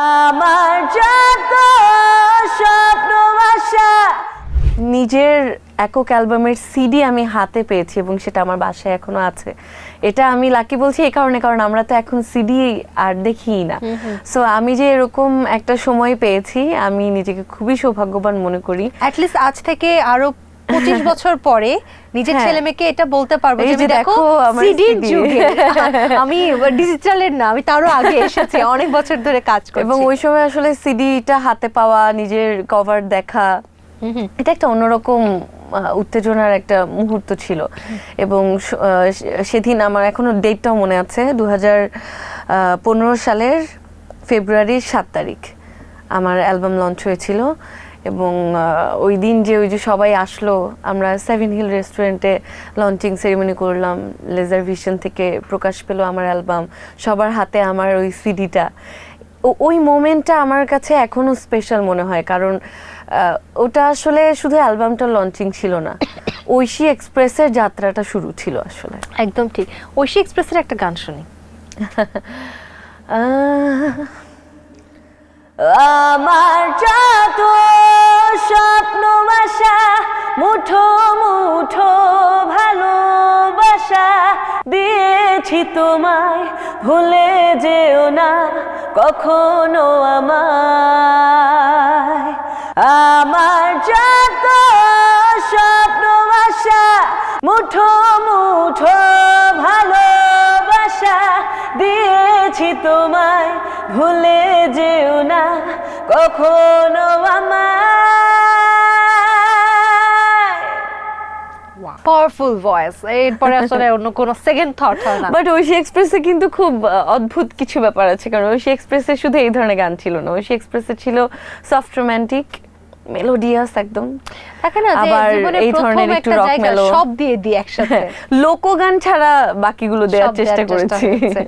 আমার যত স্বপ্ন আশা। নিজের একক অ্যালবামের সিডি আমি হাতে পেয়েছি এবং সেটা আমার বাসায় এখনো আছে। এটা আমি লাকি বলছি এই কারণে, কারণ আমরা তো এখন সিডি আর দেখি না। সো আমি যে এরকম একটা সময় পেয়েছি, আমি নিজেকে খুবই সৌভাগ্যবান মনে করি। অ্যাটলিস্ট আজ থেকে আরো 25 বছর পরে নিজের হ্যাঁ। ছেলে মেয়েকে এটা বলতে পারবো এই যে যে দেখো দেখো আমার সিডির CD যুগে আমি ডিজিটালের না, আমি তারও আগে এসেছি, অনেক বছর ধরে কাজ করছি। এবং ওই সময় আসলে সিডিটা হাতে পাওয়া, নিজের কভার দেখা, এটা একটা অন্যরকম উত্তেজনার একটা মুহূর্ত ছিল। এবং সেদিন আমার এখনো ডেটটাও মনে আছে, 2015 সালের ফেব্রুয়ারির 7 তারিখ আমার অ্যালবাম লঞ্চ হয়েছিল। এবং ওই দিন যে সবাই আসলো, আমরা 7 হিল রেস্টুরেন্টে লঞ্চিং সেরিমনি করলাম, লেজার ভিশন থেকে প্রকাশ পেলো আমার অ্যালবাম, সবার হাতে আমার ওই সিডিটা। ওই মোমেন্টটা আমার কাছে এখনো স্পেশাল মনে হয়, কারণ ওটা আসলে শুধু অ্যালবামটা লঞ্চিং ছিল না, ঐশী এক্সপ্রেসের যাত্রাটা শুরু ছিল আসলে। একদম ঠিক। ঐশী এক্সপ্রেসের একটা গান শুনি। আমার যত স্বপ্ন আশা, মুঠো মুঠো ভালোবাসা দিয়েছি তোমায়, ভুলে যেও না কখনো আমায়। আমার যত স্বপ্ন আশা, মুঠো মুঠো ভালোবাসা দিয়েছি তোমায়, ভুলে যেও না কখনো আমায়। পাওয়ারফুল ভয়েস, এরপরে আসলে অন্য কোনো সেকেন্ড থট হয় না। বাট ঐশী এক্সপ্রেসে কিন্তু খুব অদ্ভুত কিছু ব্যাপার আছে, কারণ ঐশী এক্সপ্রেসে শুধু এই ধরনের গান ছিল না, ঐশী এক্সপ্রেসে ছিল সফট রোমান্টিক, মেলোডিয়াস একদম, থাকে না যে আবার জীবনে এই প্রথম ধরনের একটু একটা রক জায়গা মেলো, সব দিয়ে দিই একসাথে, লোকগান ছাড়া বাকিগুলো দেওয়ার সব দেওয়ার চেষ্টা চেষ্টা করেছি। হচ্ছে।